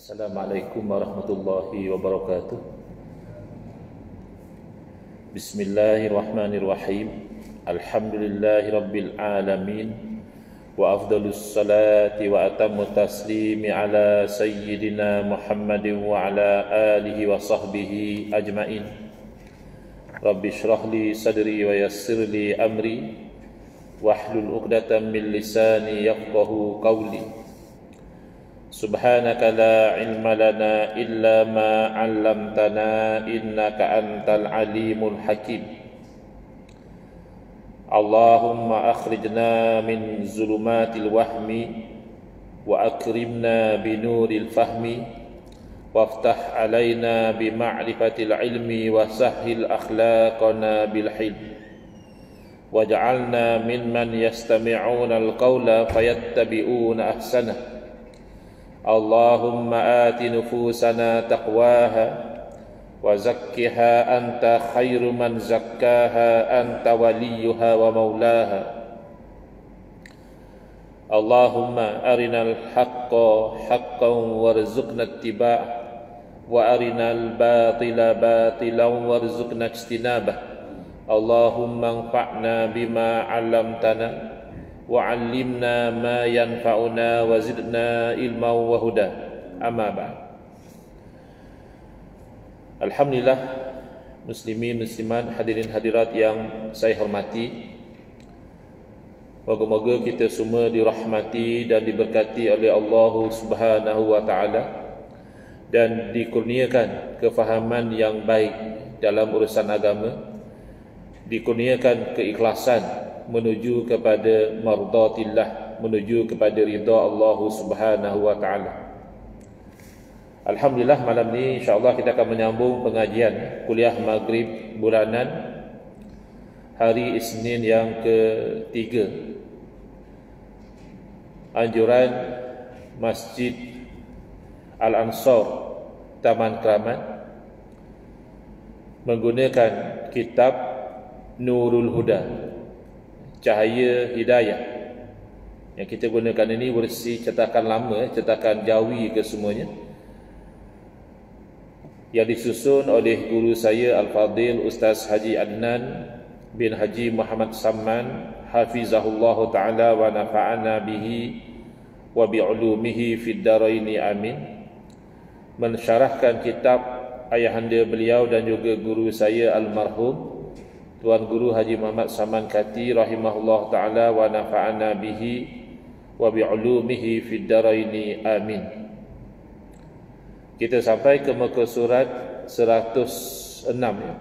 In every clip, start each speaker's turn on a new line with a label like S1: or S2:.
S1: Assalamualaikum warahmatullahi wabarakatuh. Bismillahirrahmanirrahim. Alhamdulillahi rabbil alamin. Wa afdalus salati wa atammu taslimi ala sayyidina Muhammadin wa ala alihi wa sahbihi ajmain. Rabbi shrah li sadri wa yassir li amri wahlul 'uqdatam min lisani yafqahu qawli. Subhanaka la ilma lana illa ma 'allamtana innaka antal alimul hakim. Allahumma akhrijna min zulumatil wahmi wa akrimna binuril fahmi waftah alaina bima'rifatil ilmi wa sahhil akhlaqana bil hilm waj'alna mimman yastami'una al-qawla fayattabi'una ahsanah. Allahumma ati nufusana taqwaha wa zakkiha anta khairu man zakkaha anta waliyuha wa maulaha. Allahumma arinal haqqa haqqan warzuqna ittiba'ah wa arinal batila batilan warzuqna ijtinabah. Allahumma anfa'na bima 'allamtana wa 'allimna ma yanfa'una wa zidna ilman wa huda. Amma ba'd. Alhamdulillah, muslimin muslimat, hadirin hadirat yang saya hormati, moga-moga kita semua dirahmati dan diberkati oleh Allah Subhanahu wa taala dan dikurniakan kefahaman yang baik dalam urusan agama, dikurniakan keikhlasan menuju kepada mardatillah, menuju kepada ridha Allah Subhanahu wa taala. Alhamdulillah, malam ni insya-Allah kita akan menyambung pengajian kuliah Maghrib bulanan hari Isnin yang ketiga. Anjuran Masjid Al-Ansar Taman Kramat menggunakan kitab Nurul Huda, Cahaya Hidayah. Yang kita gunakan ini versi cetakan lama, cetakan Jawi ke semuanya, yang disusun oleh guru saya Al-Fadhil Ustaz Haji Adnan bin Haji Muhammad Samman hafizahullah ta'ala wa nafa'ana bihi wa bi'ulumihi fid daraini amin. Mensyarahkan kitab ayahanda beliau dan juga guru saya almarhum Tuan Guru Haji Muhammad Saman Kati rahimahullah ta'ala wa nafa'ana bihi wa bi'ulumihi fid daraini amin. Kita sampai ke muka surat 106 ya.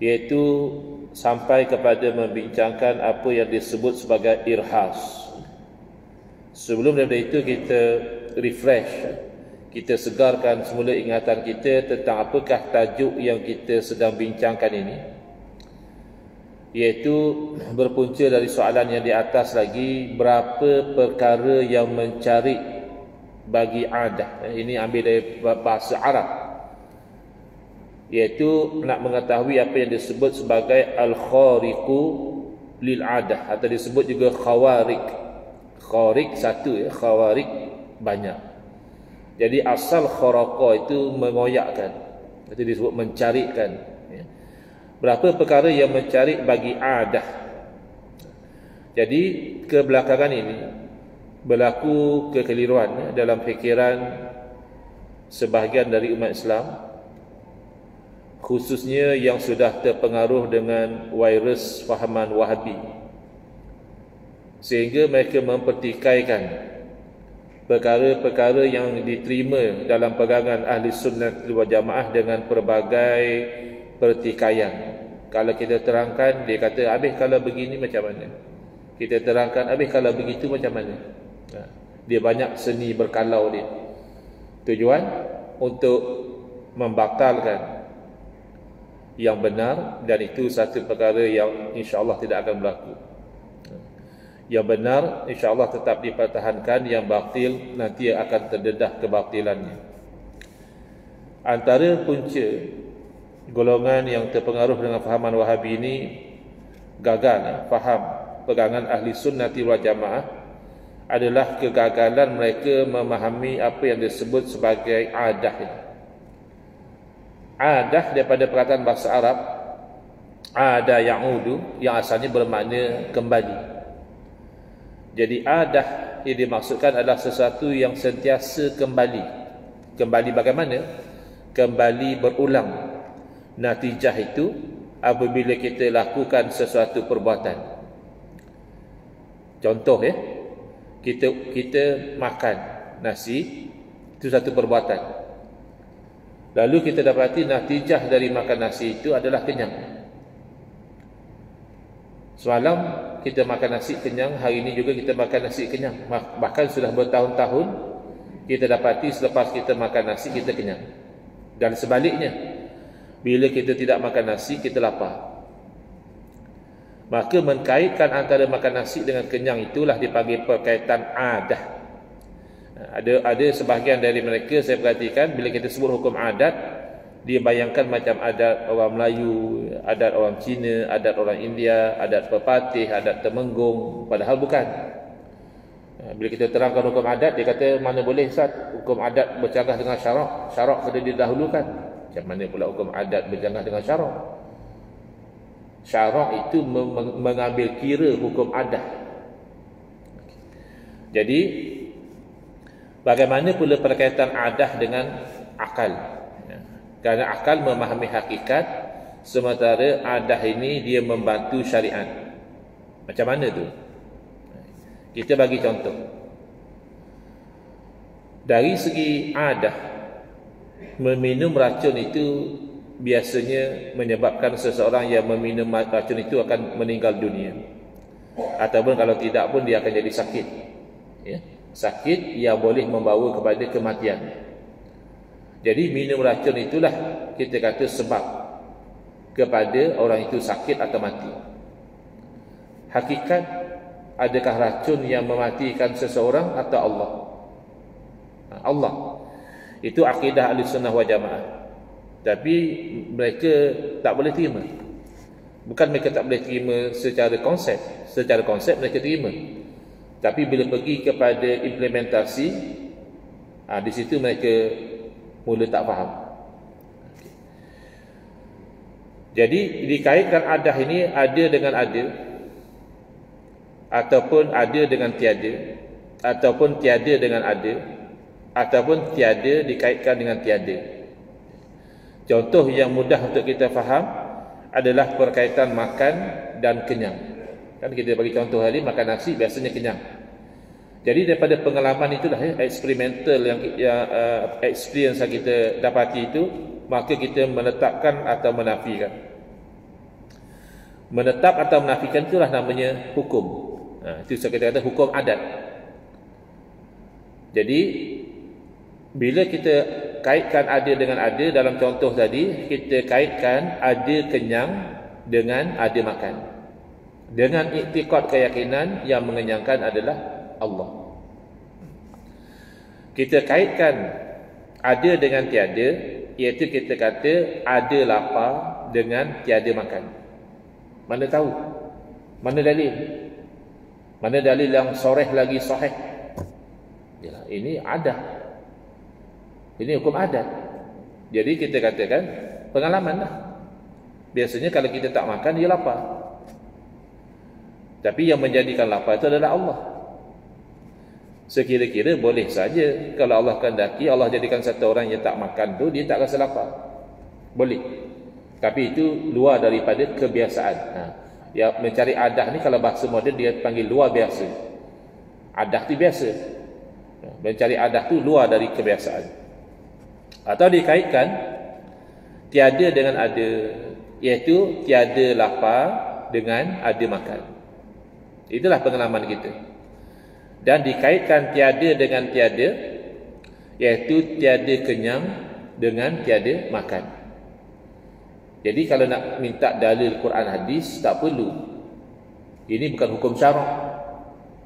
S1: Iaitu sampai kepada membincangkan apa yang disebut sebagai irhas. Sebelum daripada itu kita refresh, kita segarkan semula ingatan kita tentang apakah tajuk yang kita sedang bincangkan ini, iaitu berpunca dari soalan yang di atas lagi, berapa perkara yang mencari bagi adah. Ini ambil dari bahasa Arab, iaitu nak mengetahui apa yang disebut sebagai al-khariqu lil adah, atau disebut juga khawariq. Khariq satu ya, khawariq banyak. Jadi asal kharaqa itu mengoyakkan, itu disebut mencarikan ya. Berapa perkara yang mencari bagi adah. Jadi kebelakangan ini berlaku kekeliruan ya, dalam fikiran sebahagian dari umat Islam, khususnya yang sudah terpengaruh dengan virus fahaman Wahabi, sehingga mereka mempertikaikan perkara-perkara yang diterima dalam pegangan ahli sunnah wal jamaah dengan pelbagai pertikaian. Kalau kita terangkan, dia kata habis kalau begini macam mana, kita terangkan habis kalau begitu macam mana. Dia banyak seni berkalau dia. Tujuan untuk membatalkan yang benar, dan itu satu perkara yang insya-Allah tidak akan berlaku. Yang benar insya-Allah tetap dipertahankan, yang batil nanti akan terdedah kebatilannya. Antara punca golongan yang terpengaruh dengan fahaman Wahabi ini gagal faham pegangan ahli sunnati wal jamaah adalah kegagalan mereka memahami apa yang disebut sebagai adah. Adah daripada perkataan bahasa Arab ada ya'udu, yang asalnya bermakna kembali. Jadi adah yang dimaksudkan adalah sesuatu yang sentiasa kembali. Kembali bagaimana? Kembali berulang. Natijah itu apabila kita lakukan sesuatu perbuatan. Contoh kita makan nasi, itu satu perbuatan. Lalu kita dapati natijah dari makan nasi itu adalah kenyang. Semalam kita makan nasi kenyang, hari ini juga kita makan nasi kenyang. Bahkan sudah bertahun-tahun kita dapati selepas kita makan nasi kita kenyang. Dan sebaliknya, bila kita tidak makan nasi kita lapar. Maka mengkaitkan antara makan nasi dengan kenyang itulah dipanggil perkaitan adah. Ada sebahagian dari mereka saya perhatikan bila kita sebut hukum adat, dia bayangkan macam adat orang Melayu, adat orang Cina, adat orang India, adat pepatih, adat temenggung. Padahal bukan. Bila kita terangkan hukum adat, dia kata mana boleh Ustaz, hukum adat bercanggah dengan syarak. Syarak kena didahulukan. Macam mana pula hukum adat bercanggah dengan syarak? Syarak itu mengambil kira hukum adat. Jadi bagaimana pula perkaitan adat dengan akal? Kerana akal memahami hakikat, sementara adah ini dia membantu syariat. Macam mana tu? Kita bagi contoh. Dari segi adah, meminum racun itu biasanya menyebabkan seseorang yang meminum racun itu akan meninggal dunia. Ataupun kalau tidak pun dia akan jadi sakit. Sakit yang boleh membawa kepada kematian. Jadi minum racun itulah kita kata sebab kepada orang itu sakit atau mati. Hakikat, adakah racun yang mematikan seseorang atau Allah? Allah. Itu akidah Ahlussunnah wal Jamaah. Tapi mereka tak boleh terima. Bukan mereka tak boleh terima secara konsep. Secara konsep mereka terima. Tapi bila pergi kepada implementasi, di situ mereka mula tak faham. Jadi dikaitkan adah ini ada dengan ada, ataupun ada dengan tiada, ataupun tiada dengan ada, ataupun tiada dikaitkan dengan tiada. Contoh yang mudah untuk kita faham adalah perkaitan makan dan kenyang. Kan kita bagi contoh hari makan nasi biasanya kenyang. Jadi daripada pengalaman itulah eksperimental yang experience yang kita dapati itu, maka kita menetapkan atau menafikan. Menetap atau menafikan itulah namanya hukum. Itu kita kata hukum adat. Jadi bila kita kaitkan ada dengan ada, dalam contoh tadi kita kaitkan ada kenyang dengan ada makan, dengan iktikad keyakinan yang mengenyangkan adalah Allah. Kita kaitkan ada dengan tiada, iaitu kita kata ada lapar dengan tiada makan. Mana tahu? Mana dalil? Mana dalil yang soreh lagi sahih? Yalah, ini adat. Ini hukum adat. Jadi kita katakan pengalaman lah. Biasanya kalau kita tak makan, dia lapar. Tapi yang menjadikan lapar itu adalah Allah. Sekira-kira boleh saja kalau Allah kehendaki, Allah jadikan satu orang yang tak makan tu dia tak rasa lapar. Boleh. Tapi itu luar daripada kebiasaan. Ya, mencari adah ni kalau bahasa moden dia panggil luar biasa. Adah tu biasa. Mencari adah tu luar dari kebiasaan. Atau dikaitkan tiada dengan ada, iaitu tiada lapar dengan ada makan. Itulah pengalaman kita. Dan dikaitkan tiada dengan tiada, iaitu tiada kenyang dengan tiada makan. Jadi kalau nak minta dalil Quran hadis tak perlu. Ini bukan hukum syarak.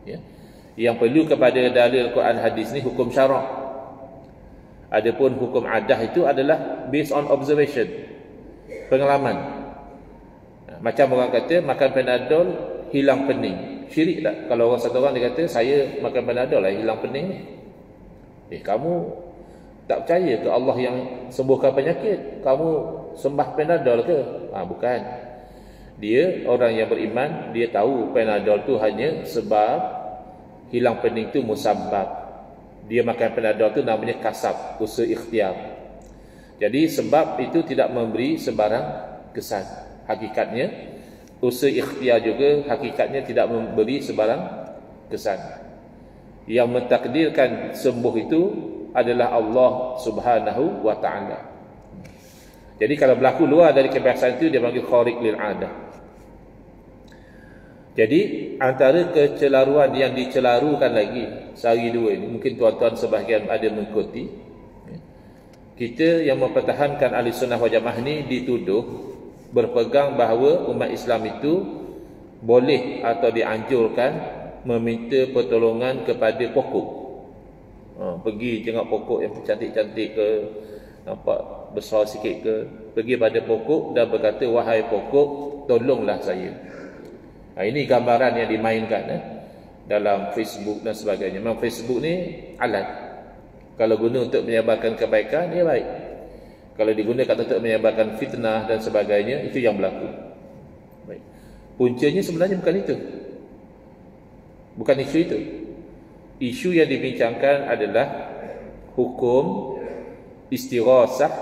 S1: Ya. Yang perlu kepada dalil Quran hadis ni hukum syarak. Adapun hukum adah itu adalah based on observation, pengalaman. Macam orang kata makan Panadol hilang pening. syirik tak? Kalau satu orang dia kata, saya makan Panadol lah hilang pening ni. Kamu tak percaya ke Allah yang sembuhkan penyakit? Kamu sembah Panadol ke? Bukan. Dia orang yang beriman, dia tahu Panadol tu hanya sebab hilang pening tu musabbab. Dia makan Panadol tu namanya kasab, usaha ikhtiar. Jadi sebab itu tidak memberi sembarang kesan. Hakikatnya usaha ikhtiar juga hakikatnya tidak memberi sebarang kesan. Yang mentakdirkan sembuh itu adalah Allah Subhanahu wa taala. Jadi kalau berlaku luar dari kebiasaan itu dia panggil khariq lil adah. Jadi antara kecelaruan yang dicelarukan lagi sehari dua ini, mungkin tuan-tuan sebahagian ada mengikuti, kita yang mempertahankan ahli sunnah wal jamaah ni dituduh berpegang bahawa umat Islam itu boleh atau dianjurkan meminta pertolongan kepada pokok. Pergi tengok pokok yang cantik-cantik ke, nampak besar sikit ke, pergi pada pokok dan berkata, wahai pokok, tolonglah saya. Ini gambaran yang dimainkan dalam Facebook dan sebagainya. Memang Facebook ni alat. Kalau guna untuk menyebarkan kebaikan, dia baik. Kalau digunakan untuk menyebarkan fitnah dan sebagainya, itu yang berlaku. Baik. Puncanya sebenarnya bukan itu. Bukan isu itu. Isu yang dibincangkan adalah hukum istighasah,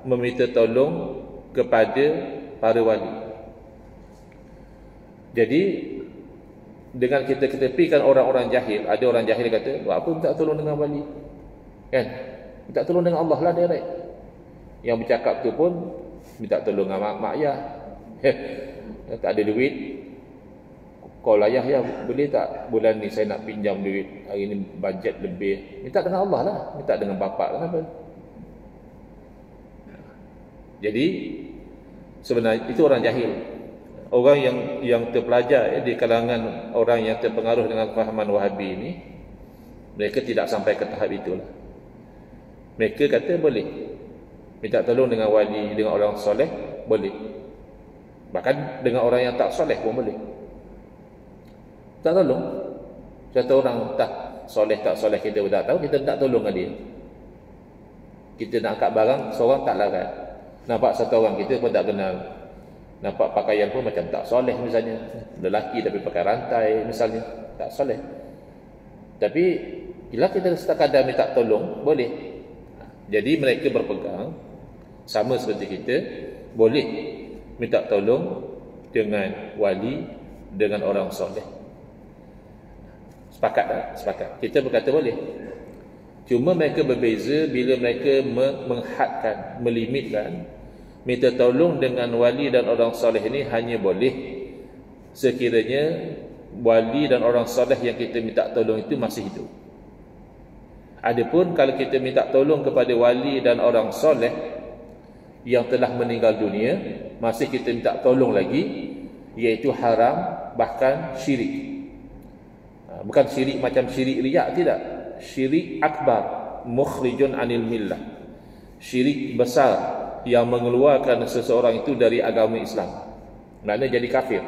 S1: meminta tolong kepada para wali. Jadi dengan kita ketepikan orang-orang jahil, ada orang jahil kata, buat apa minta tolong dengan wali? Kan? Minta tolong dengan Allah lah direct. Yang bercakap tu pun minta tolong dengan mak ayah. Tak ada duit. Call ayah, ya boleh tak bulan ni saya nak pinjam duit, hari ni bajet lebih. Minta dengan Allah lah, minta dengan bapak kenapa? Jadi sebenarnya itu orang jahil. Orang yang terpelajar di kalangan orang yang terpengaruh dengan fahaman Wahabi ini, mereka tidak sampai ke tahap itulah. Mereka kata boleh minta tolong dengan wali, dengan orang soleh, boleh. Bahkan dengan orang yang tak soleh pun boleh. Tak tolong. Satu orang tak soleh kita pun tak tahu, kita tak tolong dengan dia. Kita nak angkat barang, seorang tak larat. Nampak satu orang kita pun tak kenal, nampak pakaian pun macam tak soleh misalnya, lelaki tapi pakai rantai misalnya, tak soleh. Tapi bila kita sekadar minta tolong, boleh. Jadi mereka berpegang sama seperti kita, boleh minta tolong dengan wali, dengan orang soleh. Sepakat tak? Sepakat. Kita berkata boleh. Cuma mereka berbeza bila mereka menghadkan, melimitkan minta tolong dengan wali dan orang soleh ini hanya boleh sekiranya wali dan orang soleh yang kita minta tolong itu masih hidup. Adapun kalau kita minta tolong kepada wali dan orang soleh yang telah meninggal dunia, masih kita minta tolong lagi, iaitu haram, bahkan syirik. Bukan syirik macam syirik riak, tidak. Syirik akbar, mukhrijun anil millah. Syirik besar yang mengeluarkan seseorang itu dari agama Islam, maknanya jadi kafir.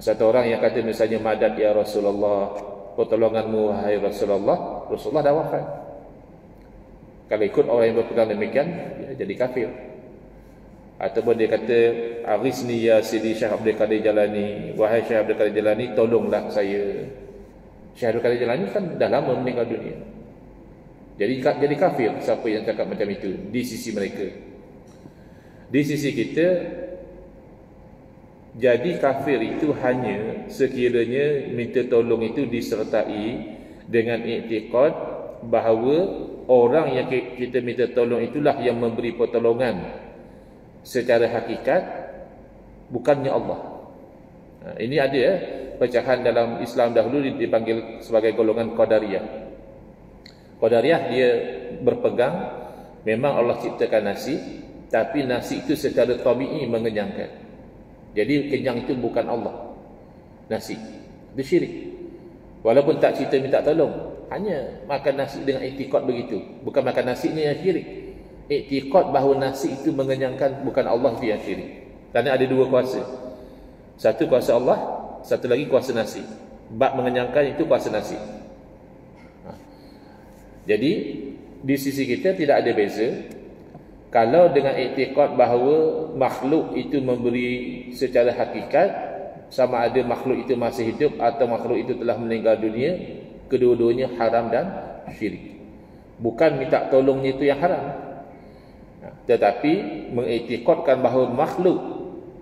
S1: Satu orang yang kata misalnya, madad ya Rasulullah, pertolonganmu wahai Rasulullah, Rasulullah dah wafat. Kalau ikut orang yang berpegang demikian, dia jadi kafir. Ataupun dia kata, aghithni ya Sidi Syekh Abdul Qadir Jalani, wahai Syekh Abdul Qadir Jalani, tolonglah saya. Syekh Abdul Qadir Jalani kan dah lama meninggal dunia. Jadi kafir siapa yang cakap macam itu di sisi mereka. Di sisi kita, jadi kafir itu hanya sekiranya minta tolong itu disertai dengan iktikad bahawa orang yang kita minta tolong itulah yang memberi pertolongan secara hakikat, bukannya Allah. Ini ada pecahan dalam Islam dahulu dipanggil sebagai golongan Qadariyah. Qadariyah dia berpegang memang Allah ciptakan nasi, tapi nasi itu secara tabi'i mengenyangkan. Jadi kenyang itu bukan Allah, nasi. Itu syirik. Walaupun tak cerita minta tolong, hanya makan nasi dengan iktikad begitu. Bukan makan nasinya yang syirik. Iktikad bahawa nasi itu mengenyangkan, bukan Allah itu yang syirik. Kerana ada dua kuasa. Satu kuasa Allah, satu lagi kuasa nasi. Bab mengenyangkan itu puasa nasi. Jadi di sisi kita tidak ada beza kalau dengan iktikad bahawa makhluk itu memberi secara hakikat, sama ada makhluk itu masih hidup atau makhluk itu telah meninggal dunia, kedua-duanya haram dan syirik. Bukan minta tolongnya itu yang haram, tetapi mengiktikadkan bahawa makhluk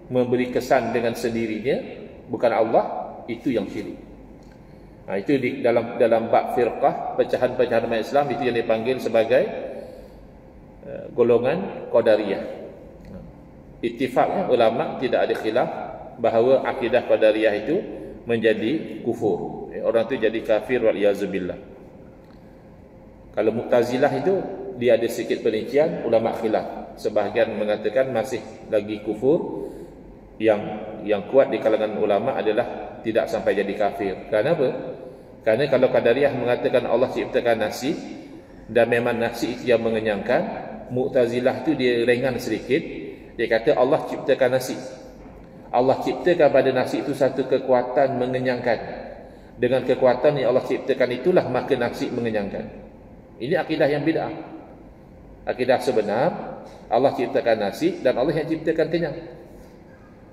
S1: memberi kesan dengan sendirinya, bukan Allah, itu yang syirik. Itu di dalam bab firqah, pecahan-pecahan umat Islam, itu yang dipanggil sebagai golongan Qadariyah. Ittifaqnya ulama tidak ada khilaf bahawa akidah Qadariyah itu menjadi kufur. Orang itu jadi kafir wal iazubillah. Kalau Mu'tazilah itu dia ada sedikit perincian, ulama khilaf. Sebahagian mengatakan masih lagi kufur. Yang kuat di kalangan ulama adalah tidak sampai jadi kafir. Kenapa? Karena kalau Qadariyah mengatakan Allah ciptakan nasi dan memang nasi itu yang mengenyangkan, Mu'tazilah tu dia ringan sedikit. Dia kata Allah ciptakan nasi. Allah ciptakan pada nasi itu satu kekuatan mengenyangkan. Dengan kekuatan yang Allah ciptakan itulah maka nasi mengenyangkan. Ini akidah yang bid'ah. Akidah sebenar, Allah ciptakan nasi dan Allah yang ciptakan kenyang.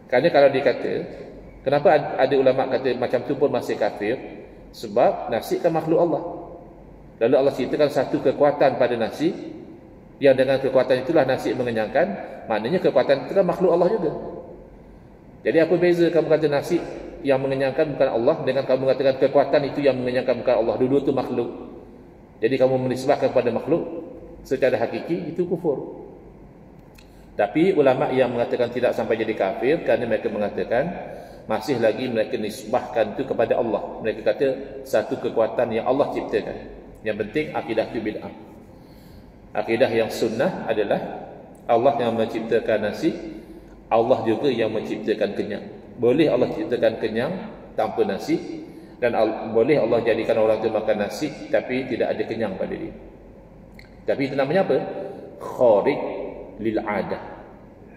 S1: Kerana kalau dikata, kenapa ada ulama kata macam tu pun masih kafir? Sebab nasi kan makhluk Allah. Lalu Allah ciptakan satu kekuatan pada nasi, yang dengan kekuatan itulah nasi mengenyangkan, maknanya kekuatan itu kan makhluk Allah juga. Jadi apa beza kamu kata nasi yang mengenyangkan bukan Allah dengan kamu mengatakan kekuatan itu yang mengenyangkan bukan Allah? Dua-dua itu makhluk. Jadi kamu menisbahkan pada makhluk, secara hakiki itu kufur. Tapi ulama yang mengatakan tidak sampai jadi kafir, kerana mereka mengatakan masih lagi mereka nisbahkan itu kepada Allah. Mereka kata satu kekuatan yang Allah ciptakan. Yang penting akidah itu bid'ah. Akidah yang sunnah adalah Allah yang menciptakan nasi, Allah juga yang menciptakan kenyang. Boleh Allah ciptakan kenyang tanpa nasi, dan boleh Allah jadikan orang itu makan nasi tapi tidak ada kenyang pada dia. Tapi itu namanya apa? Khariq lil adah,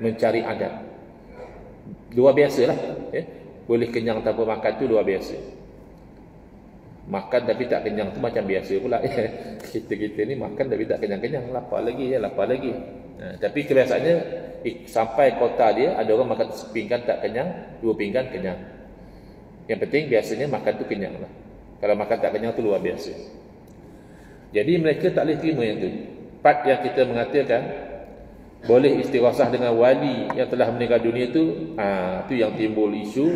S1: mencari adat. Luar biasa lah, boleh kenyang tanpa makan tu luar biasa. Makan tapi tak kenyang tu macam biasa pula. Kita ni makan tapi tak kenyang-kenyang, lapar lagi, lapar lagi. Tapi kebiasaannya sampai kota dia ada orang makan sepinggan tak kenyang, 2 pinggan kenyang. Yang penting biasanya makan tu kenyang lah. Kalau makan tak kenyang tu luar biasa. Jadi mereka tak boleh terima yang tu. Part yang kita mengatakan boleh istighasah dengan wali yang telah meninggal dunia tu, tu yang timbul isu.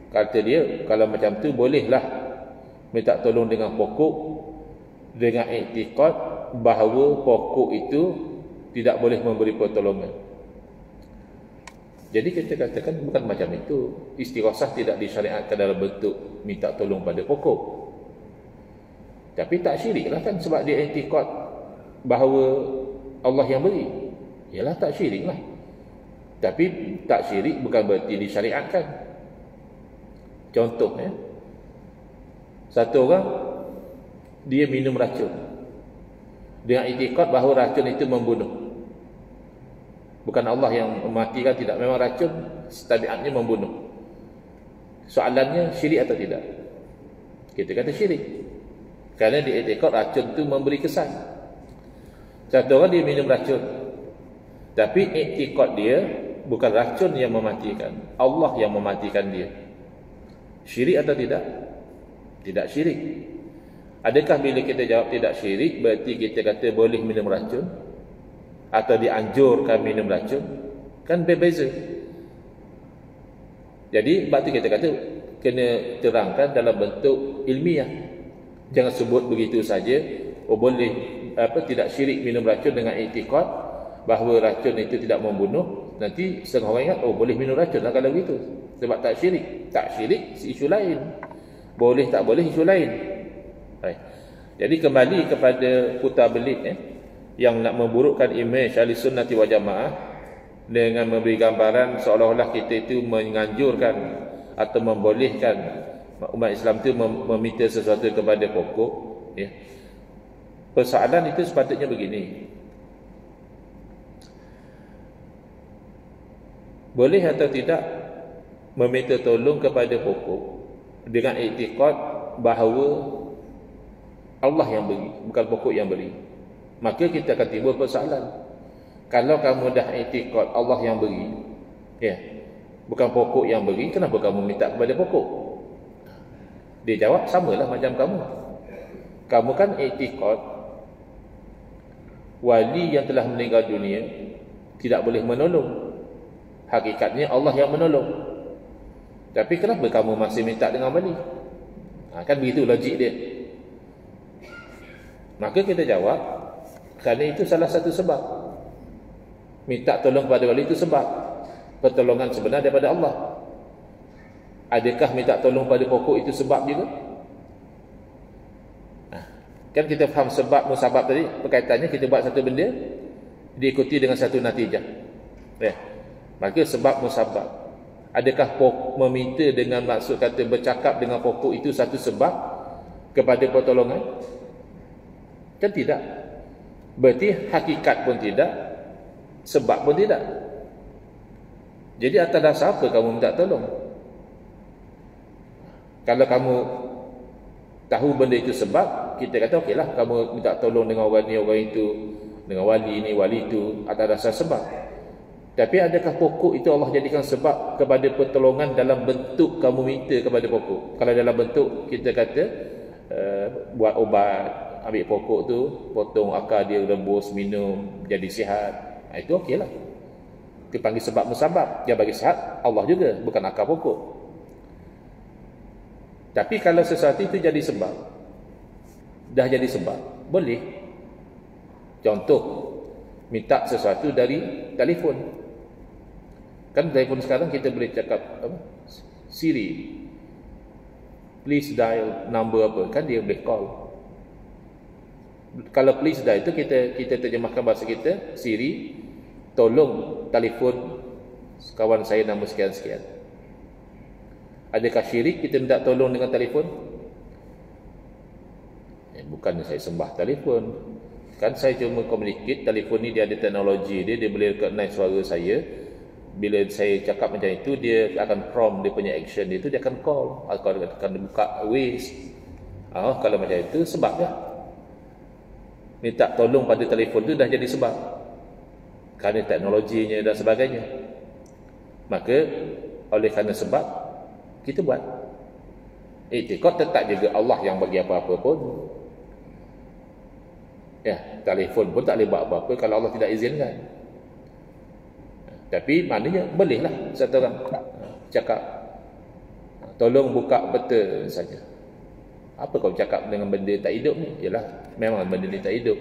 S1: Kata dia kalau macam tu bolehlah minta tolong dengan pokok, dengan iktikad bahawa pokok itu tidak boleh memberi pertolongan. Jadi kita katakan bukan macam itu. Istighasah tidak disyariatkan dalam bentuk minta tolong pada pokok. Tapi tak syirik lah kan, sebab dia iktikad bahawa Allah yang beri. Yalah tak syirik lah. Tapi tak syirik bukan berarti disyariatkan. Contoh satu orang dia minum racun dengan iktikad bahawa racun itu membunuh. Bukan Allah yang mematikan, tidak, memang racun tabiatnya membunuh. Soalannya syirik atau tidak? Kita kata syirik. Kerana dia iktikad racun itu memberi kesan. Satu orang dia minum racun, tapi iktikad dia bukan racun yang mematikan, Allah yang mematikan dia. Syirik atau tidak? Tidak syirik. Adakah bila kita jawab tidak syirik berarti kita kata boleh minum racun atau dianjurkan minum racun? Kan berbeza. Jadi sebab tu kita kata kena terangkan dalam bentuk ilmiah. Jangan sebut begitu saja, boleh tidak syirik minum racun dengan iktikad bahawa racun itu tidak membunuh. Nanti setengah orang ingat boleh minum racun lah kalau begitu, sebab tak syirik. Tak syirik isu lain, boleh tak boleh isu lain. Baik. Jadi kembali kepada putar belit yang nak memburukkan imej ahli sunnati wal jamaah dengan memberi gambaran seolah-olah kita itu menganjurkan atau membolehkan umat Islam itu meminta sesuatu kepada pokok. Persoalan itu sepatutnya begini. Boleh atau tidak meminta tolong kepada pokok dengan iktikad bahawa Allah yang beri, bukan pokok yang beri, maka kita akan timbul persoalan. Kalau kamu dah iktikad Allah yang beri, ya, bukan pokok yang beri, kenapa kamu minta kepada pokok? Dia jawab, samalah macam kamu. Kamu kan iktikad wali yang telah meninggal dunia tidak boleh menolong. Hakikatnya Allah yang menolong. Tapi kenapa kamu masih minta dengan wali? Kan begitu logik dia. Maka kita jawab, kerana itu salah satu sebab. Minta tolong kepada wali itu sebab. Pertolongan sebenar daripada Allah. Adakah minta tolong pada pokok itu sebab juga? Kan kita faham sebab musabab tadi, perkaitannya kita buat satu benda diikuti dengan satu natijah. Ya. Maka sebab musabab. Adakah meminta dengan maksud kata bercakap dengan pokok itu satu sebab kepada pertolongan? Kan tidak. Berarti hakikat pun tidak, sebab pun tidak. Jadi atas dasar apa kamu minta tolong? Kalau kamu tahu benda itu sebab, kita kata okeylah, kamu minta tolong dengan orang ni, orang itu, dengan wali ni, wali itu, atas dasar sebab. Tapi adakah pokok itu Allah jadikan sebab kepada pertolongan dalam bentuk kamu minta kepada pokok? Kalau dalam bentuk kita kata buat ubat, ambil pokok tu, potong akar dia, rebus, minum, jadi sihat, itu okeylah. Kita panggil sebab musabab. Yang bagi sihat Allah juga, bukan akar pokok. Tapi kalau sesuatu itu jadi sebab, dah jadi sebab, boleh. Contoh, minta sesuatu dari telefon. Kan telefon sekarang kita boleh cakap apa? Siri, please dial number apa, kan dia boleh call. Kalau please dial itu kita terjemahkan bahasa kita, Siri, tolong telefon kawan saya nama sekian-sekian. Adakah syirik kita minta tolong dengan telefon? Bukan saya sembah telefon. Kan saya cuma communicate, telefon ni dia ada teknologi dia boleh recognize suara saya. Bila saya cakap macam itu, dia akan prompt dia punya action dia tu, dia akan call, akan buka Waze. Kalau macam itu sebabnya minta tolong pada telefon tu dah jadi sebab, kerana teknologinya dan sebagainya. Maka oleh kerana sebab, kita buat. Iktikad tetap juga Allah yang bagi apa-apa pun. Ya, telefon pun tak boleh buat apa-apa kalau Allah tidak izinkan. Tapi maknanya bolehlah satu orang cakap, tolong buka peta saja. Apa kau cakap dengan benda tak hidup ni? Yalah, memang benda ni tak hidup,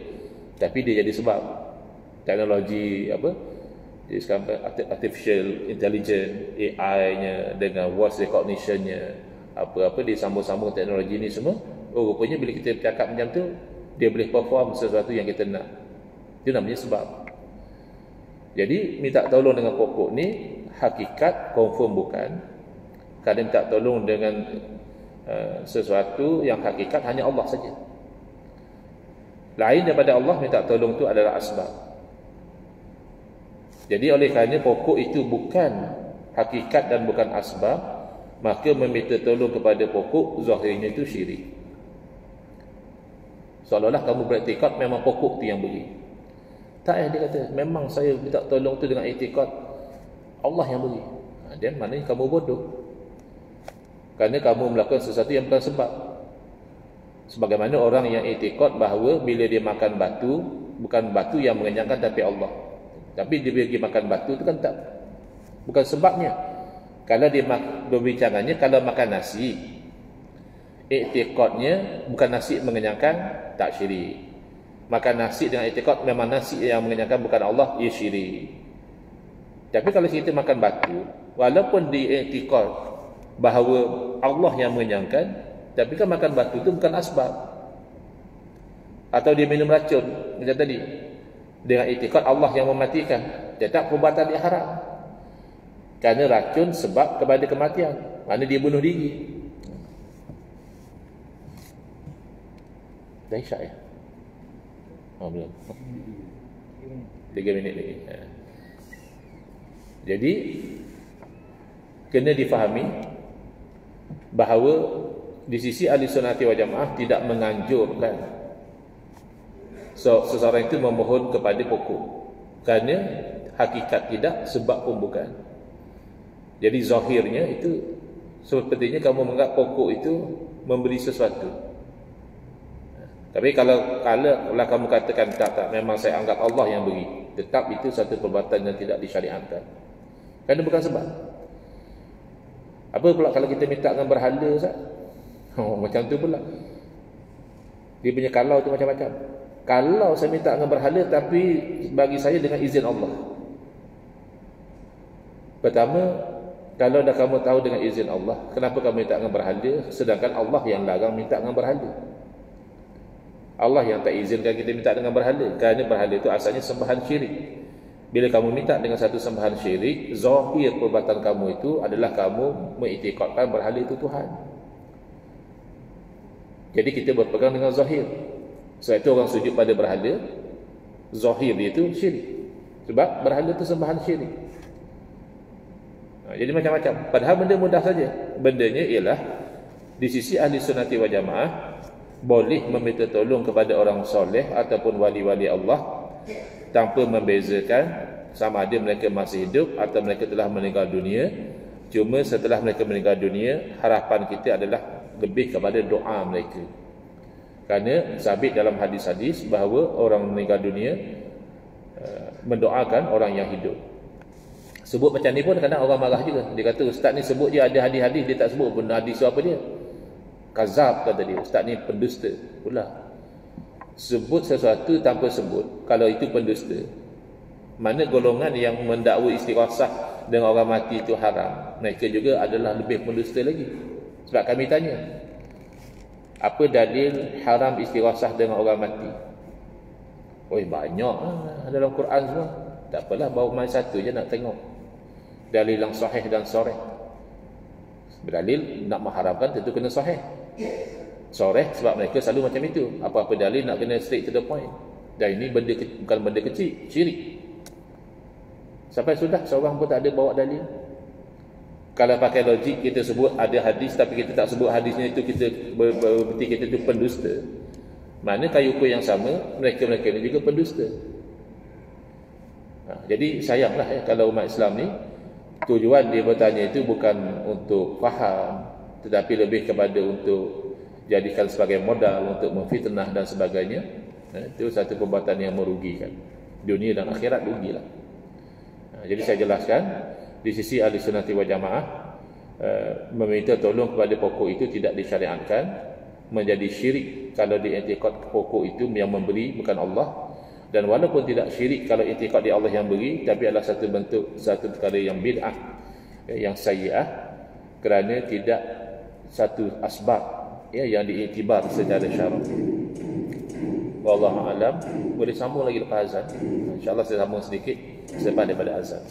S1: tapi dia jadi sebab. Teknologi apa? Dia sekarang artificial intelligence, AI-nya dengan voice recognition-nya, apa-apa disambung-sambung teknologi ni semua. Rupanya bila kita bercakap macam tu, dia boleh perform sesuatu yang kita nak. Itu namanya sebab. Jadi minta tolong dengan pokok ni hakikat confirm bukan. Kadang minta tolong dengan sesuatu yang hakikat hanya Allah saja. Lain daripada Allah minta tolong tu adalah asbab. Jadi oleh kerana pokok itu bukan hakikat dan bukan asbab, maka meminta tolong kepada pokok zahirnya itu syirik. Seolah-olah kamu beriktikad memang pokok tu yang beri. Tak, dia kata memang saya minta tolong tu dengan iktikad Allah yang beri. Dan maknanya kamu bodoh, kerana kamu melakukan sesuatu yang bukan sebab. Sebagaimana orang yang iktikad bahawa bila dia makan batu, bukan batu yang mengenyangkan tapi Allah. Tapi dia pergi makan batu tu kan tak, bukan sebabnya. Kalau dia berbincangannya, kalau makan nasi, iktikadnya bukan nasi mengenyangkan, tak syirik. Makan nasi dengan iktikad memang nasi yang mengenyangkan bukan Allah, ia syirik. Tapi kalau kita makan batu, walaupun di iktikad bahawa Allah yang mengenyangkan, tapi kan makan batu tu bukan asbab. Atau dia minum racun macam tadi, dengan iktikad Allah yang mematikan, tetap perbuatan dia haram. Kerana racun sebab kepada kematian, mana dia bunuh diri. Dah isyak ya? Belum. 3 minit lagi. Jadi kena difahami bahawa di sisi ahli sunnati wal jamaah tidak menganjurkan seseorang itu memohon kepada pokok, kerana hakikat tidak, sebab pun bukan. Jadi zahirnya itu sepertinya kamu menganggap pokok itu memberi sesuatu. Tapi kalau kamu katakan tak, memang saya anggap Allah yang beri, tetap itu satu perbuatan yang tidak disyariatkan, kerana bukan sebab. Apa pula kalau kita minta dengan berhala, Ustaz? Macam tu pula. Dia punya kalau tu macam-macam. Kalau saya minta dengan berhala, tapi bagi saya dengan izin Allah. Pertama, kalau dah kamu tahu dengan izin Allah, kenapa kamu minta dengan berhala, sedangkan Allah yang larang minta dengan berhala? Allah yang tak izinkan kita minta dengan berhala, kerana berhala itu asalnya sembahan syirik. Bila kamu minta dengan satu sembahan syirik, zahir perbuatan kamu itu adalah kamu mengiktikadkan berhala itu Tuhan. Jadi kita berpegang dengan zahir. Sebab itu orang sujud pada berhala, zahir dia itu syirik. Sebab berhala itu sembahan syirik. Jadi macam-macam. Padahal benda mudah saja. Bendanya ialah di sisi ahli sunnati wal jamaah boleh meminta tolong kepada orang soleh ataupun wali-wali Allah tanpa membezakan sama ada mereka masih hidup atau mereka telah meninggal dunia. Cuma setelah mereka meninggal dunia, harapan kita adalah lebih kepada doa mereka. Kerana sabit dalam hadis-hadis bahawa orang meninggal dunia mendoakan orang yang hidup. Sebut macam ni pun kadang orang marah juga. Dia kata ustaz ni sebut je ada hadis-hadis, dia tak sebut pun hadis apa dia. Kazab kata dia, ustaz ni pendusta pula. Sebut sesuatu tanpa sebut, kalau itu pendusta. Mana golongan yang mendakwa istighasah dengan orang mati itu haram, mereka juga adalah lebih pendusta lagi. Sebab kami tanya, apa dalil haram istighasah dengan orang mati? Oi, banyak dalam Quran semua. Tak apalah, bawa main satu je nak tengok dalil yang sahih dan soreh. Berdalil nak mengharamkan tentu kena sahih. Soreh sebab mereka selalu macam itu. Apa-apa dalil nak kena straight to the point. Dan ini bukan benda kecil, syirik. Sampai sudah seorang pun tak ada bawa dalil. Kalau pakai logik kita sebut ada hadis tapi kita tak sebut hadisnya, itu kita berarti kita itu pendusta. Mana kayu ukur yang sama, mereka-mereka ini juga pendusta. Jadi sayanglah kalau umat Islam ni tujuan dia bertanya itu bukan untuk faham, tetapi lebih kepada untuk jadikan sebagai modal untuk memfitnah dan sebagainya. Itu satu perbuatan yang merugikan dunia dan akhirat, rugilah. Jadi saya jelaskan di sisi ahli sunnati wal jamaah meminta tolong kepada pokok itu tidak disyariatkan, menjadi syirik kalau diiktikad pokok itu yang memberi bukan Allah. Dan walaupun tidak syirik kalau iktikad dia Allah yang beri, tapi adalah satu bentuk, satu perkara yang bid'ah, yang sayyi'ah, kerana tidak satu asbab yang diiktibar secara syarak. Wallahu a'lam. Boleh sambung lagi lepas azan. InsyaAllah saya sambung sedikit selepas daripada azan.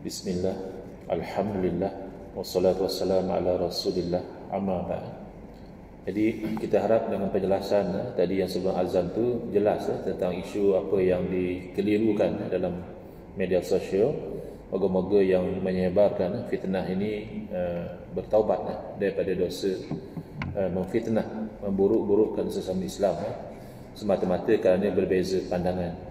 S1: Bismillah, Alhamdulillah, wassalatu wassalamu ala Rasulillah, amma ba'd. Jadi kita harap dengan penjelasan tadi yang sebelum azan tu jelas tentang isu apa yang dikelirukan dalam media sosial. Moga-moga yang menyebarkan fitnah ini bertaubat daripada dosa memfitnah, memburuk-burukkan sesama Islam semata-mata kerana berbeza pandangan.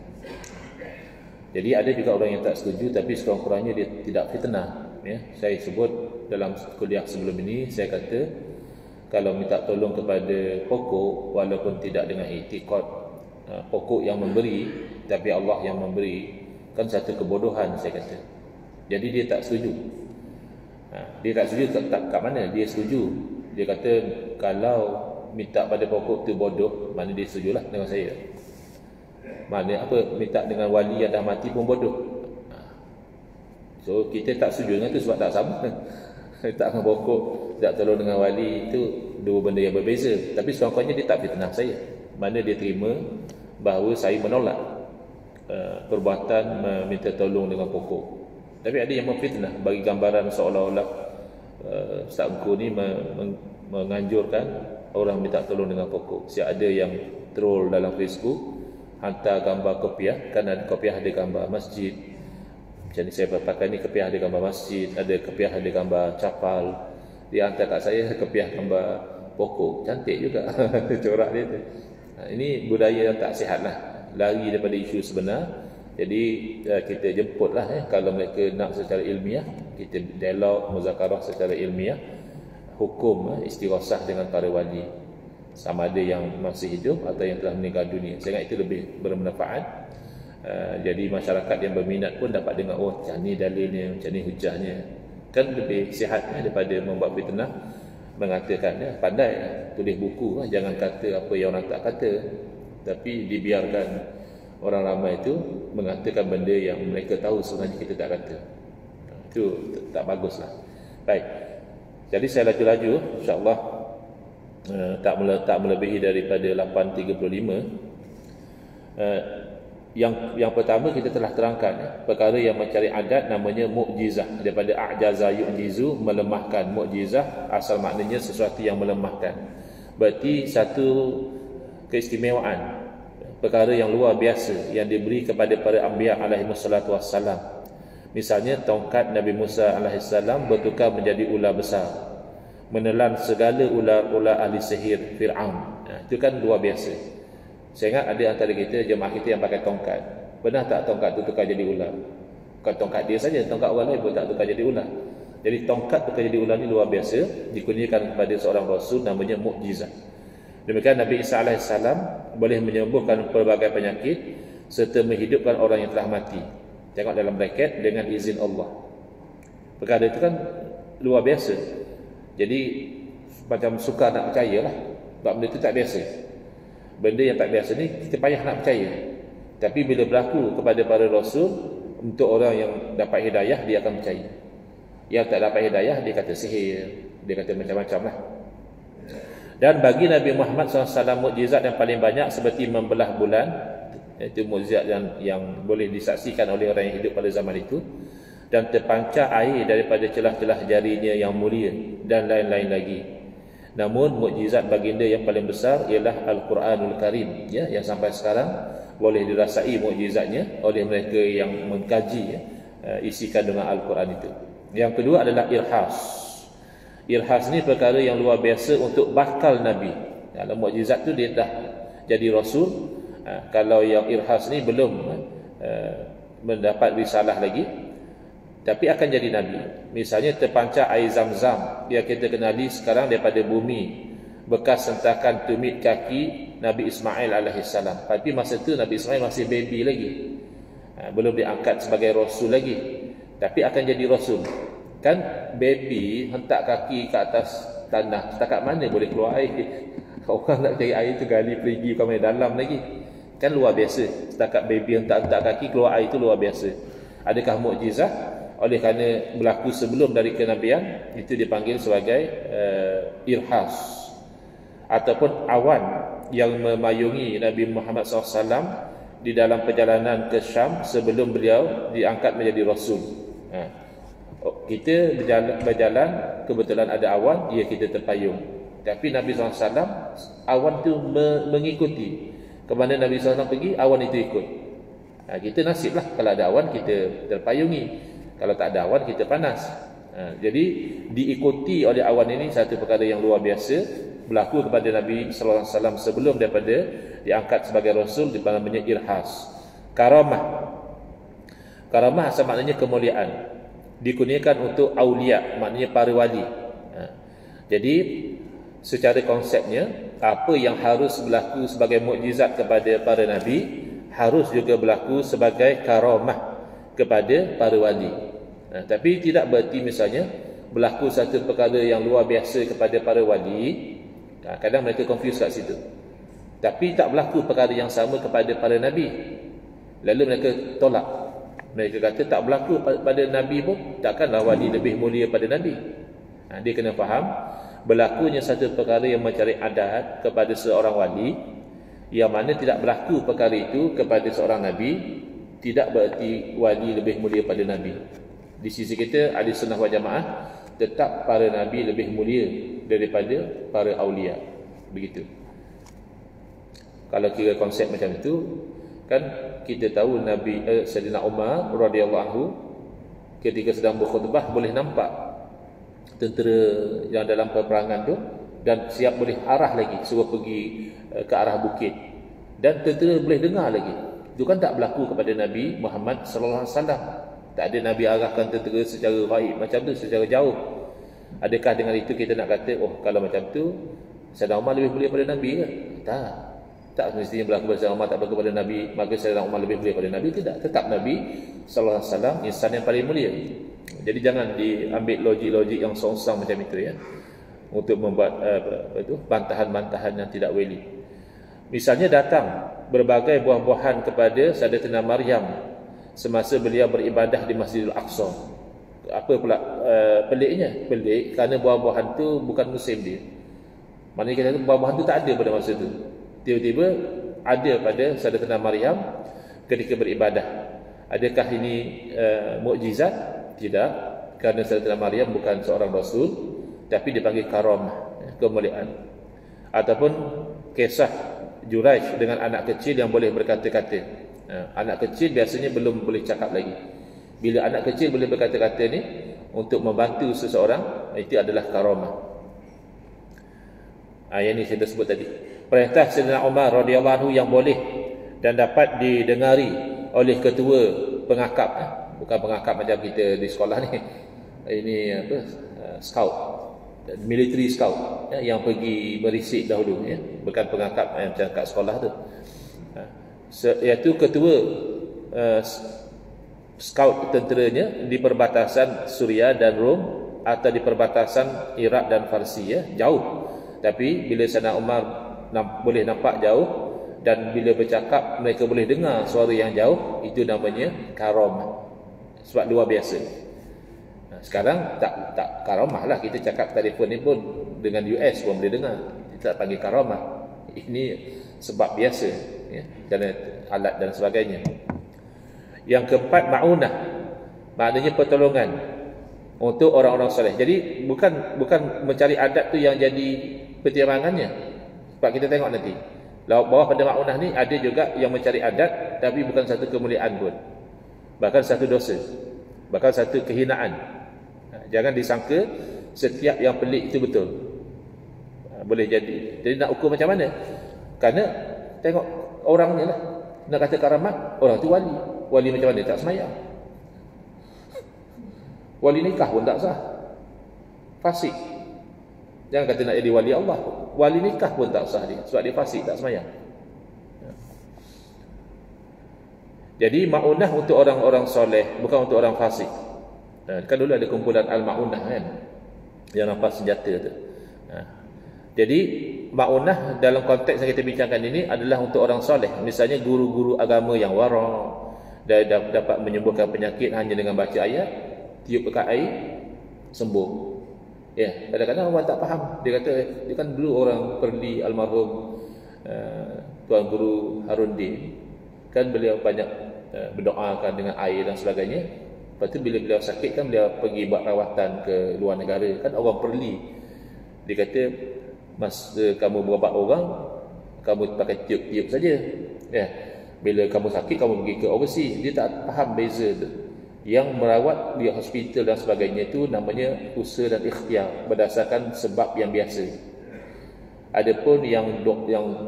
S1: Jadi ada juga orang yang tak setuju tapi sekurang-kurangnya dia tidak fitnah. Saya sebut dalam kuliah sebelum ini, saya kata kalau minta tolong kepada pokok walaupun tidak dengan iktikad pokok yang memberi tapi Allah yang memberi, kan satu kebodohan, saya kata. Jadi dia tak setuju. Dia tak setuju kat mana? Dia setuju. Dia kata kalau minta pada pokok tu bodoh, mana dia setujulah dengan saya. Mana apa, minta dengan wali yang dah mati pun bodoh. So kita tak setuju dengan tu sebab tak sama. Tak dengan pokok, tak tolong dengan wali, itu dua benda yang berbeza. Tapi sekurang-kurangnya dia tak fitnah saya. Mana dia terima bahawa saya menolak perbuatan meminta tolong dengan pokok. Tapi ada yang memfitnah, bagi gambaran seolah-olah Ustaz Engku ni menganjurkan orang minta tolong dengan pokok. Siap ada yang troll dalam Facebook, hantar gambar kopiah, kan ada kopiah ada gambar masjid. Macam ni saya pakai ni, kopiah ada gambar masjid, ada kopiah ada gambar capal. Dia hantar kat saya kopiah gambar pokok, cantik juga corak dia tu. Ini budaya yang tak sihat lah, lari daripada isu sebenar. Jadi kita jemputlah kalau mereka nak secara ilmiah, kita dialog, muzakarah secara ilmiah, hukum istighosah dengan para wali, sama ada yang masih hidup atau yang telah meninggal dunia. Saya ingat itu lebih bermanfaat. Jadi masyarakat yang berminat pun dapat dengar, oh macam ni dalilnya, macam ni hujahnya. Kan lebih sihat daripada membuat fitnah, mengatakan pandai tulis buku, jangan kata apa yang orang tak kata, tapi dibiarkan orang ramai itu mengatakan benda yang mereka tahu sebenarnya kita tak kata. Itu tak baguslah. Baik. Jadi saya laju-laju, insya-Allah tak melebihi daripada 8.35. Yang pertama kita telah terangkan perkara yang mencari adat namanya mukjizah, daripada a'jaza yu'jizu, melemahkan. Mukjizah asal maknanya sesuatu yang melemahkan, berarti satu keistimewaan, perkara yang luar biasa yang diberi kepada para anbiya alaihi wassalatu wassalam. Misalnya tongkat Nabi Musa alaihi salam bertukar menjadi ular besar, menelan segala ular-ular ahli sihir Fir'aun. Itu kan luar biasa. Saya ingat ada antara kita, jemaah kita yang pakai tongkat. Pernah tak tongkat tu tukar jadi ular? Bukan tongkat dia saja, tongkat orang lain pun tak tukar jadi ular. Jadi tongkat tukar jadi ular ni luar biasa, dikurniakan kepada seorang rasul, namanya mukjizat. Demikian Nabi Isa AS boleh menyembuhkan pelbagai penyakit serta menghidupkan orang yang telah mati. Tengok dalam bracket, dengan izin Allah. Perkara itu kan luar biasa. Jadi macam suka nak percayalah, sebab benda itu tak biasa. Benda yang tak biasa ni kita payah nak percaya. Tapi bila berlaku kepada para rasul, untuk orang yang dapat hidayah, dia akan percaya. Yang tak dapat hidayah, dia kata sihir, dia kata macam-macam lah. Dan bagi Nabi Muhammad SAW, mukjizat yang paling banyak seperti membelah bulan. Itu mukjizat yang boleh disaksikan oleh orang yang hidup pada zaman itu. Dan terpancar air daripada celah-celah jarinya yang mulia. dan lain-lain lagi. Namun mukjizat baginda yang paling besar ialah Al-Quranul Karim, ya, yang sampai sekarang boleh dirasai mukjizatnya oleh mereka yang mengkaji, ya, isi kandungan Al-Quran itu. Yang kedua adalah irhas. Irhas ni perkara yang luar biasa untuk bakal Nabi. Kalau mukjizat tu dia dah jadi rasul. Kalau yang irhas ni belum mendapat risalah lagi, tapi akan jadi Nabi. Misalnya terpancar air Zam-Zam yang kita kenali sekarang daripada bumi, bekas sentakan tumit kaki Nabi Ismail alaihissalam. Tapi masa tu Nabi Ismail masih baby lagi, belum diangkat sebagai rasul lagi, tapi akan jadi rasul. Kan baby hentak kaki ke atas tanah, setakat mana boleh keluar air? Orang nak cari air tu gali perigi ke dalam lagi. Kan luar biasa, setakat baby hentak-hentak kaki keluar air itu luar biasa. Adakah mukjizat? Oleh kerana berlaku sebelum dari kenabian, itu dipanggil sebagai irhas. Ataupun awan yang memayungi Nabi Muhammad SAW di dalam perjalanan ke Syam sebelum beliau diangkat menjadi Rasul. Kita berjalan, kebetulan ada awan, ya kita terpayung. Tapi Nabi SAW, awan itu mengikuti. Kemana Nabi SAW pergi, awan itu ikut. Kita nasiblah kalau ada awan kita terpayungi. Kalau tak ada awan kita panas. Jadi diikuti oleh awan ini satu perkara yang luar biasa berlaku kepada Nabi sallallahu alaihi wasallam sebelum daripada diangkat sebagai rasul, namanya irhas. Karamah. Karamah asal maknanya kemuliaan. Dikurniakan untuk aulia, maknanya para wali. Jadi secara konsepnya apa yang harus berlaku sebagai mukjizat kepada para nabi harus juga berlaku sebagai karamah kepada para wali. Tapi tidak berarti misalnya berlaku satu perkara yang luar biasa kepada para wali, kadang mereka confuse kat situ, tapi tak berlaku perkara yang sama kepada para nabi, lalu mereka tolak. Mereka kata tak berlaku pada nabi pun, takkanlah wali lebih mulia pada nabi. Dia kena faham berlakunya satu perkara yang mencari adat kepada seorang wali, yang mana tidak berlaku perkara itu kepada seorang nabi, tidak berarti wali lebih mulia pada nabi. Di sisi kita ahli sunnah wal jamaah, tetap para nabi lebih mulia daripada para aulia. Begitu. Kalau kira konsep macam itu, kan kita tahu Nabi Sayyidina Umar radhiyallahu anhu ketika sedang berkhutbah boleh nampak tentera yang dalam peperangan tu, dan siap boleh arah lagi, suruh pergi ke arah bukit, dan tentera boleh dengar lagi. Itu kan tak berlaku kepada Nabi Muhammad sallallahu alaihi wasallam. Tak ada Nabi arahkan tentera secara gaib macam tu, secara jauh. Adakah dengan itu kita nak kata, oh kalau macam tu Sayyidina Umar lebih mulia pada Nabi ke? Tak mestinya berlaku pada Sayyidina Umar, tak berlaku pada Nabi, maka Sayyidina Umar lebih mulia pada Nabi. Tidak, tetap Nabi sallallahu alaihi wasallam insan yang paling mulia. Jadi jangan diambil logik-logik yang songsang macam itu, ya, untuk membuat bantahan-bantahan yang tidak wali. Misalnya datang berbagai buah-buahan kepada Sayyidatina Maryam semasa beliau beribadah di Masjidil Aqsa. Apa pula peliknya? Pelik kerana buah-buahan tu bukan musim dia. Maknanya kita kata buah-buahan tu tak ada pada masa tu. Tiba-tiba ada pada Sayyidatina Maryam ketika beribadah. Adakah ini mukjizat? Tidak, kerana Sayyidatina Maryam bukan seorang rasul, tapi dipanggil karamah, kemuliaan. Ataupun kisah Juraij dengan anak kecil yang boleh berkata-kata. Anak kecil biasanya belum boleh cakap lagi. Bila anak kecil boleh berkata-kata ni untuk membantu seseorang, itu adalah karamah. Yang ini saya dah sebut tadi. Perintah Sayyidina Umar radhiyallahu anhu yang boleh dan dapat didengari oleh ketua pengakap, bukan pengakap macam kita di sekolah ni. Ini apa? Scout, military scout, yang pergi berisik dahulu, ya, bukan pengakap macam kat sekolah tu. Iaitu ketua scout tenteranya di perbatasan Suria dan Rom, atau di perbatasan Iraq dan Farsi, ya, jauh. Tapi bila Sayyidina Umar boleh nampak jauh, dan bila bercakap mereka boleh dengar suara yang jauh, itu namanya karamah. Sebab luar biasa. Sekarang tak karamah lah, kita cakap telefon ni pun dengan US pun boleh dengar. Kita tak panggil karamah. Ini sebab biasa, ya, dan alat dan sebagainya. Yang keempat, ma'unah, maknanya pertolongan. untuk orang-orang soleh. Jadi bukan mencari adat tu yang jadi pertimbangannya. Sebab kita tengok nanti bawah pada maunah ni ada juga yang mencari adat, tapi bukan satu kemuliaan pun, bahkan satu dosa, bahkan satu kehinaan. Jangan disangka setiap yang pelik itu betul. Boleh jadi. Jadi nak ukur macam mana? Kerana tengok orangnya lah. Nak kata karamat, orang tu wali. Wali macam mana? Tak semayang. Wali nikah pun tak sah. Fasik. Jangan kata nak jadi wali Allah. Wali nikah pun tak sah dia, sebab dia fasik, tak semayang. Jadi maunah untuk orang-orang soleh, bukan untuk orang fasik. Kan dulu ada kumpulan Al-Maunah kan, yang nampak senjata tu. Jadi maunah dalam konteks yang kita bincangkan ini adalah untuk orang soleh. Misalnya guru-guru agama yang wara', dapat menyembuhkan penyakit hanya dengan baca ayat, tiup dekat air, sembuh. Ya, kadang-kadang orang tak faham. Dia kata, dia kan dulu orang Perli almarhum Tuan Guru Haruddin, kan beliau banyak berdoakan dengan air dan sebagainya. Lepas tu bila beliau sakit kan beliau pergi buat rawatan ke luar negara. Kan orang Perli, dia kata, masa kamu berubat orang, kamu pakai tiup-tiup saja. Ya, bila kamu sakit kamu pergi ke overseas. Dia tak faham beza tu. Yang merawat di hospital dan sebagainya itu namanya usaha dan ikhtiar berdasarkan sebab yang biasa. Adapun yang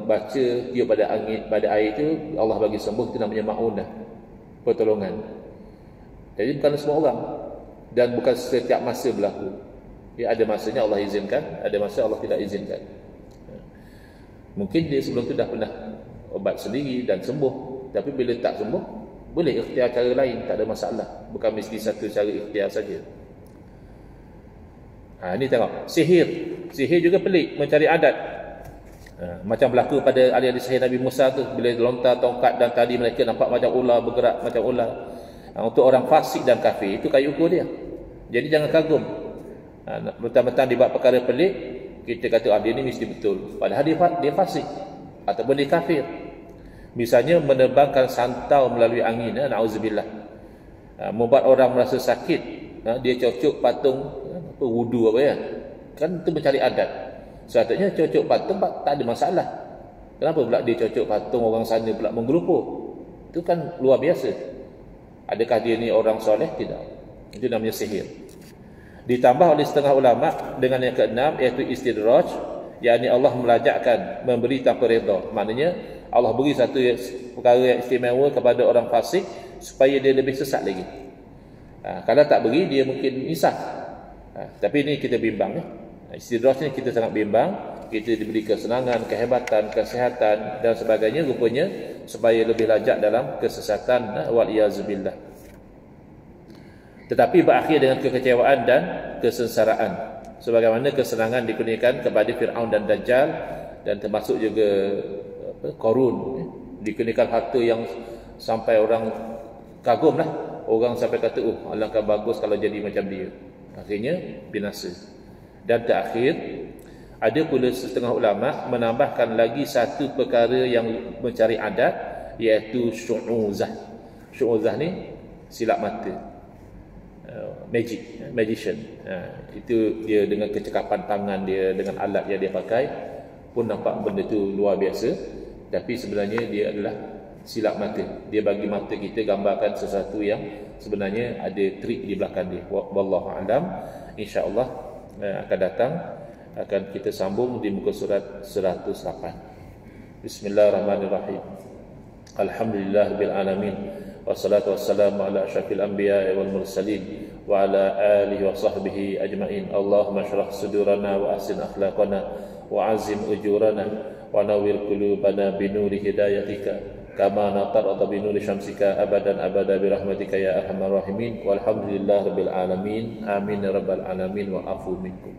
S1: baca tiup pada angin, pada air itu Allah bagi sembuh, itu namanya maunah, pertolongan. Jadi bukan semua orang dan bukan setiap masa berlaku. Ya, ada masanya Allah izinkan, ada masa Allah tidak izinkan. Mungkin dia sebelum itu dah pernah obat sendiri dan sembuh, tapi bila tak sembuh, boleh ikhtiar cara lain, tak ada masalah. Bukan mesti satu cara ikhtiar saja. Ini tengok, sihir juga pelik, mencari adat. Macam berlaku pada ahli-ahli sihir Nabi Musa tu, bila lontar tongkat dan tali mereka nampak macam ular, bergerak macam ular. Untuk orang fasik dan kafir, itu kayu ukur dia. Jadi jangan kagum. Mentang-mentang dia buat perkara pelik, kita kata dia ni mesti betul, padahal dia fasik ataupun dia kafir. Misalnya menerbangkan santau melalui angin, na'udzubillah. Membuat orang merasa sakit, dia cocok patung wudu apa ya. Kan itu mencari adat. Sepatutnya cocok patung tak ada masalah. Kenapa pula dia cocok patung orang sana pula menggelupuh? Itu kan luar biasa. Adakah dia ni orang soleh? Tidak. Itu namanya sihir. Ditambah oleh setengah ulama dengan yang keenam, iaitu istidraj, yakni Allah melajakkan, memberi tanpa redha. Maknanya Allah beri satu perkara yang istimewa kepada orang fasik supaya dia lebih sesat lagi. Kalau tak beri, dia mungkin nisah. Tapi ini kita bimbang. Istidraj ni kita sangat bimbang. Kita diberi kesenangan, kehebatan, kesihatan dan sebagainya, rupanya supaya lebih lajak dalam kesesatan, wal-iyazubillah. Tetapi berakhir dengan kekecewaan dan kesengsaraan, sebagaimana kesenangan dikurniakan kepada Fir'aun dan Dajjal, dan termasuk juga Qarun, dikurniakan harta yang sampai orang kagum lah. Orang sampai kata, alangkah bagus kalau jadi macam dia. Akhirnya binasa. Dan terakhir, ada pula setengah ulama menambahkan lagi satu perkara yang mencari adat, iaitu syu'uzah. Syu'uzah ni silap mata, magician. Itu dia dengan kecekapan tangan dia, dengan alat yang dia pakai pun nampak benda tu luar biasa. Tapi sebenarnya dia adalah silap mata. Dia bagi mata kita gambarkan sesuatu yang sebenarnya ada trik di belakang dia. Wallahu a'lam. InsyaAllah akan datang akan kita sambung di muka surat 108. Bismillahirrahmanirrahim. Alhamdulillah bil alamin. Wassalatu wassalamu ala asyrafil anbiya wal mursalin wa ala alihi wa sahbihi ajma'in. Allahumma syrah sudurana wa ahsin akhlaqana wa azim ujurana wa nawwir qulubana binuri hidayatika kama natarada binuri syamsika abadan abada birahmatika ya arhamar rahimin. Walhamdulillah rabbil alamin. Amin ya rabbal alamin wa afu minkum.